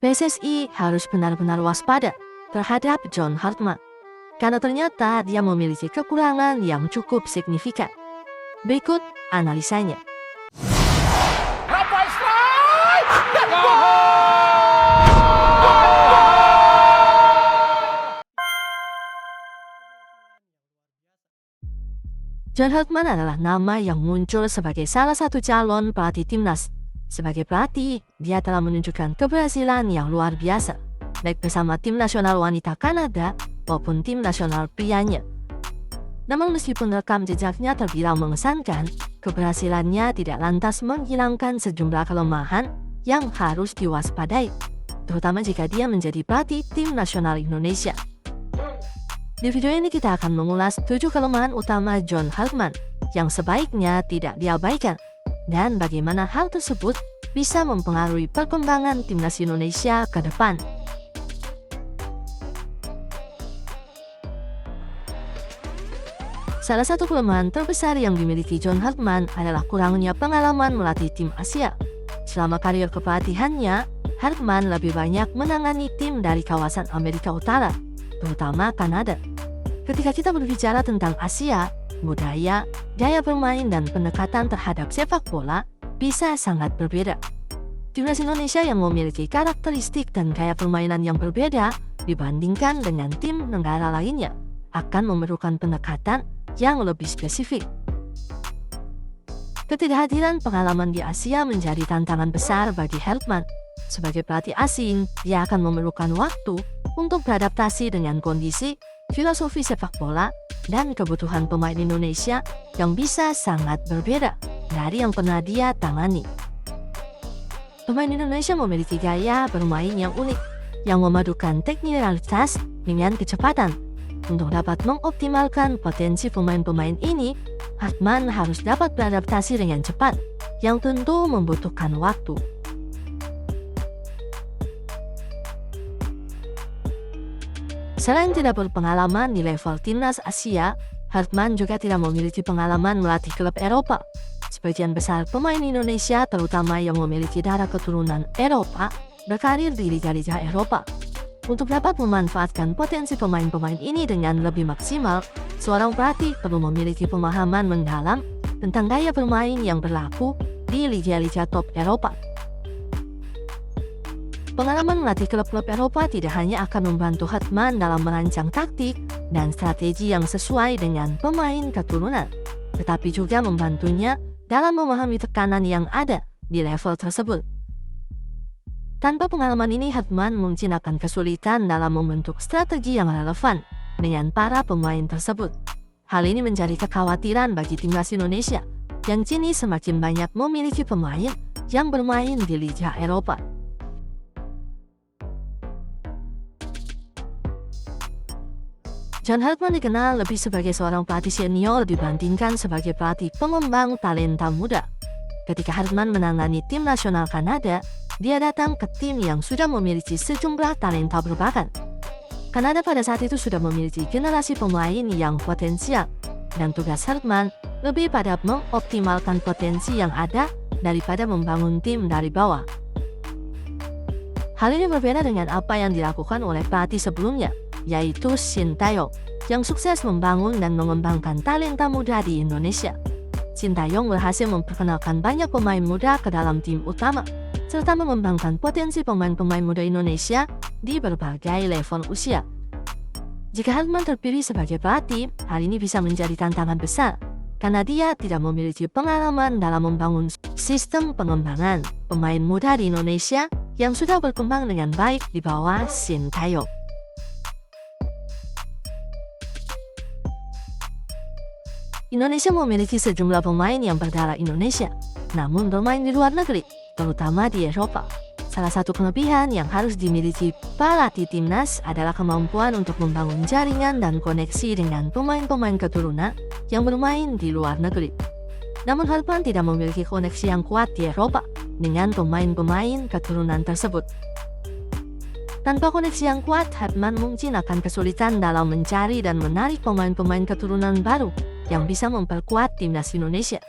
PSSI harus benar-benar waspada terhadap John Hartman, karena ternyata dia memiliki kekurangan yang cukup signifikan. Berikut analisanya. John Hartman adalah nama yang muncul sebagai salah satu calon pelatih timnas. Sebagai pelatih, dia telah menunjukkan keberhasilan yang luar biasa, baik bersama tim nasional wanita Kanada maupun tim nasional prianya. Namun meskipun rekam jejaknya terbilang mengesankan, keberhasilannya tidak lantas menghilangkan sejumlah kelemahan yang harus diwaspadai, terutama jika dia menjadi pelatih tim nasional Indonesia. Di video ini kita akan mengulas 7 kelemahan utama John Hartman yang sebaiknya tidak diabaikan, dan bagaimana hal tersebut bisa mempengaruhi perkembangan timnas Indonesia ke depan. Salah satu kelemahan terbesar yang dimiliki John Hartman adalah kurangnya pengalaman melatih tim Asia. Selama karir kepelatihannya, Hartman lebih banyak menangani tim dari kawasan Amerika Utara, terutama Kanada. Ketika kita berbicara tentang Asia, budaya, gaya bermain, dan pendekatan terhadap sepak bola bisa sangat berbeda. Timnas Indonesia yang memiliki karakteristik dan gaya permainan yang berbeda dibandingkan dengan tim negara lainnya akan memerlukan pendekatan yang lebih spesifik. Ketidakhadiran pengalaman di Asia menjadi tantangan besar bagi Hartman. Sebagai pelatih asing, dia akan memerlukan waktu untuk beradaptasi dengan kondisi, filosofi sepak bola, dan kebutuhan pemain Indonesia yang bisa sangat berbeda dari yang pernah dia tangani. Pemain Indonesia memiliki gaya bermain yang unik, yang memadukan teknikalitas dengan kecepatan. Untuk dapat mengoptimalkan potensi pemain-pemain ini, Hartman harus dapat beradaptasi dengan cepat, yang tentu membutuhkan waktu. Selain tidak berpengalaman di level timnas Asia, Hartman juga tidak memiliki pengalaman melatih klub Eropa. Sebagian besar pemain Indonesia, terutama yang memiliki darah keturunan Eropa, berkarir di liga-liga Eropa. Untuk dapat memanfaatkan potensi pemain-pemain ini dengan lebih maksimal, seorang pelatih perlu memiliki pemahaman mendalam tentang gaya bermain yang berlaku di liga-liga top Eropa. Pengalaman melatih klub-klub Eropa tidak hanya akan membantu Hartman dalam merancang taktik dan strategi yang sesuai dengan pemain keturunan, tetapi juga membantunya dalam memahami tekanan yang ada di level tersebut. Tanpa pengalaman ini, Hartman mungkin akan kesulitan dalam membentuk strategi yang relevan dengan para pemain tersebut. Hal ini menjadi kekhawatiran bagi timnas Indonesia yang kini semakin banyak memiliki pemain yang bermain di Liga Eropa. John Hartman dikenal lebih sebagai seorang pelatih senior dibandingkan sebagai pelatih pengembang talenta muda. Ketika Hartman menangani tim nasional Kanada, dia datang ke tim yang sudah memiliki sejumlah talenta berbakat. Kanada pada saat itu sudah memiliki generasi pemain yang potensial, dan tugas Hartman lebih pada mengoptimalkan potensi yang ada daripada membangun tim dari bawah. Hal ini berbeda dengan apa yang dilakukan oleh pelatih sebelumnya, yaitu Sintayong, yang sukses membangun dan mengembangkan talenta muda di Indonesia. Sintayong berhasil memperkenalkan banyak pemain muda ke dalam tim utama, serta mengembangkan potensi pemain-pemain muda Indonesia di berbagai level usia. Jika Hartman terpilih sebagai pelatih, hal ini bisa menjadi tantangan besar, karena dia tidak memiliki pengalaman dalam membangun sistem pengembangan pemain muda di Indonesia yang sudah berkembang dengan baik di bawah Sintayong. Indonesia memiliki sejumlah pemain yang berdarah Indonesia, namun bermain di luar negeri, terutama di Eropa. Salah satu kelebihan yang harus dimiliki pelatih timnas adalah kemampuan untuk membangun jaringan dan koneksi dengan pemain-pemain keturunan yang bermain di luar negeri. Namun Hartman tidak memiliki koneksi yang kuat di Eropa dengan pemain-pemain keturunan tersebut. Tanpa koneksi yang kuat, Hartman mungkin akan kesulitan dalam mencari dan menarik pemain-pemain keturunan baru yang bisa memperkuat timnas Indonesia.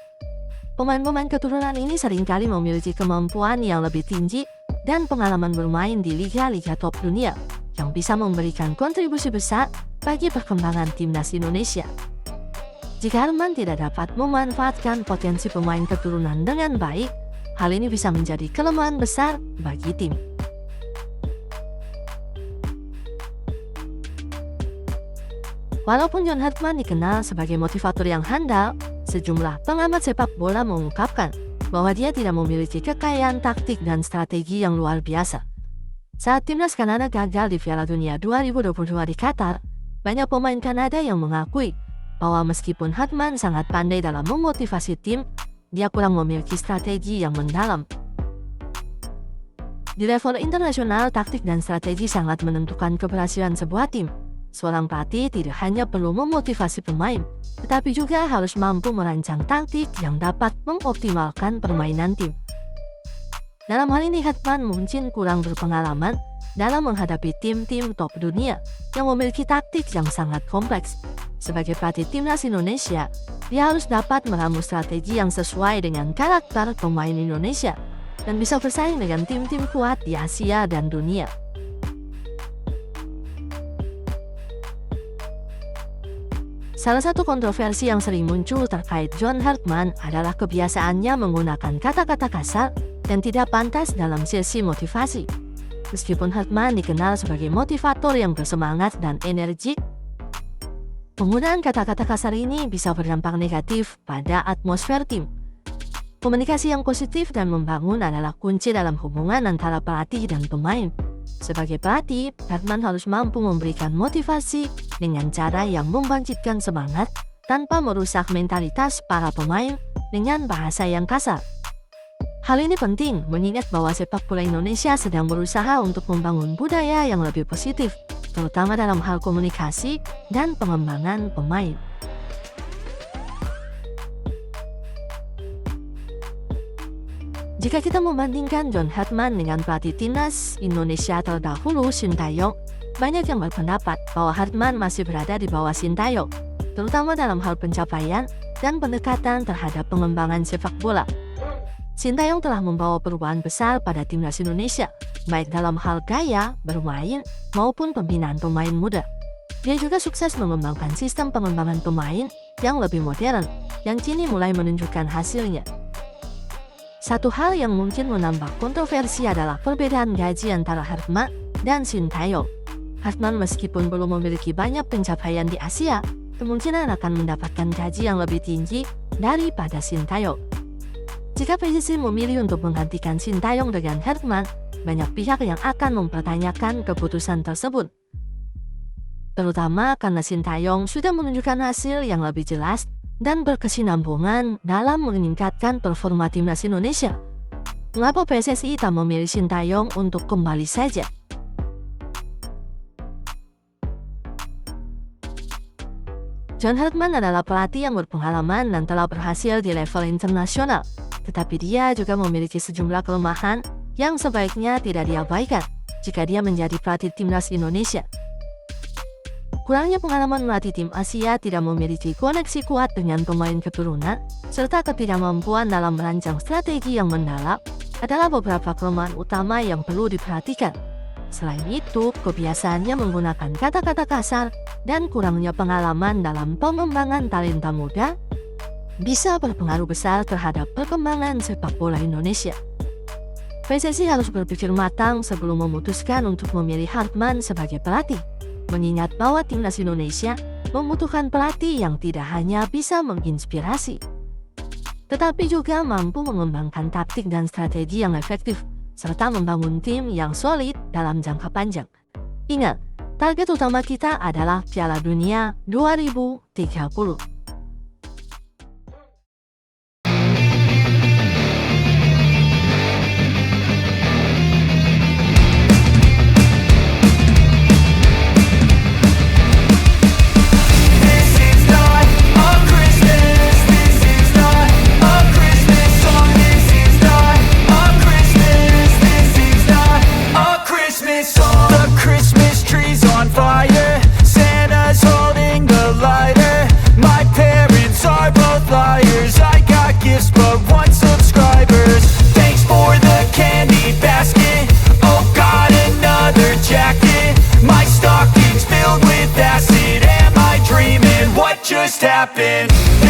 Pemain-pemain keturunan ini seringkali memiliki kemampuan yang lebih tinggi dan pengalaman bermain di liga-liga top dunia yang bisa memberikan kontribusi besar bagi perkembangan timnas Indonesia. Jika Hartman tidak dapat memanfaatkan potensi pemain keturunan dengan baik, hal ini bisa menjadi kelemahan besar bagi tim. Walaupun John Hartman dikenal sebagai motivator yang handal, sejumlah pengamat sepak bola mengungkapkan bahwa dia tidak memiliki kekayaan taktik dan strategi yang luar biasa. Saat timnas Kanada gagal di Piala Dunia 2022 di Qatar, banyak pemain Kanada yang mengakui bahwa meskipun Hartman sangat pandai dalam memotivasi tim, dia kurang memiliki strategi yang mendalam. Di level internasional, taktik dan strategi sangat menentukan keberhasilan sebuah tim. Seorang pelatih tidak hanya perlu memotivasi pemain, tetapi juga harus mampu merancang taktik yang dapat mengoptimalkan permainan tim. Dalam hal ini, Hartman mungkin kurang berpengalaman dalam menghadapi tim-tim top dunia yang memiliki taktik yang sangat kompleks. Sebagai pelatih timnas Indonesia, dia harus dapat meramu strategi yang sesuai dengan karakter pemain Indonesia dan bisa bersaing dengan tim-tim kuat di Asia dan dunia. Salah satu kontroversi yang sering muncul terkait John Hartman adalah kebiasaannya menggunakan kata-kata kasar dan tidak pantas dalam sesi motivasi. Meskipun Hartman dikenal sebagai motivator yang bersemangat dan energik, penggunaan kata-kata kasar ini bisa berdampak negatif pada atmosfer tim. Komunikasi yang positif dan membangun adalah kunci dalam hubungan antara pelatih dan pemain. Sebagai pelatih, Hartman harus mampu memberikan motivasi dengan cara yang membangkitkan semangat tanpa merusak mentalitas para pemain dengan bahasa yang kasar. Hal ini penting mengingat bahwa sepak bola Indonesia sedang berusaha untuk membangun budaya yang lebih positif, terutama dalam hal komunikasi dan pengembangan pemain. Jika kita membandingkan John Hartman dengan pelatih timnas Indonesia terdahulu Sintayong, banyak yang berpendapat bahwa Hartman masih berada di bawah Sintayong, terutama dalam hal pencapaian dan pendekatan terhadap pengembangan sepak bola. Sintayong telah membawa perubahan besar pada timnas Indonesia, baik dalam hal gaya, bermain, maupun pembinaan pemain muda. Dia juga sukses mengembangkan sistem pengembangan pemain yang lebih modern, yang kini mulai menunjukkan hasilnya. Satu hal yang mungkin menambah kontroversi adalah perbedaan gaji antara Hartman dan Sintayong. Hartman meskipun belum memiliki banyak pencapaian di Asia, kemungkinan akan mendapatkan gaji yang lebih tinggi daripada Sintayong. Jika PSSI memilih untuk menggantikan Sintayong dengan Hartman, banyak pihak yang akan mempertanyakan keputusan tersebut. Terutama karena Sintayong sudah menunjukkan hasil yang lebih jelas dan berkesinambungan dalam meningkatkan performa timnas Indonesia. Mengapa PSSI tak memilih Sintayong untuk kembali saja? John Hartman adalah pelatih yang berpengalaman dan telah berhasil di level internasional. Tetapi dia juga memiliki sejumlah kelemahan yang sebaiknya tidak diabaikan jika dia menjadi pelatih timnas Indonesia. Kurangnya pengalaman melatih tim Asia, tidak memiliki koneksi kuat dengan pemain keturunan, serta ketidakmampuan dalam merancang strategi yang mendalam adalah beberapa kelemahan utama yang perlu diperhatikan. Selain itu, kebiasaannya menggunakan kata-kata kasar dan kurangnya pengalaman dalam pengembangan talenta muda bisa berpengaruh besar terhadap perkembangan sepak bola Indonesia. PSSI harus berpikir matang sebelum memutuskan untuk memilih Hartman sebagai pelatih, mengingat bahwa timnas Indonesia membutuhkan pelatih yang tidak hanya bisa menginspirasi, tetapi juga mampu mengembangkan taktik dan strategi yang efektif, serta membangun tim yang solid dalam jangka panjang. Ingat, target utama kita adalah Piala Dunia 2030. Christmas tree's on fire, Santa's holding the lighter. My just happened.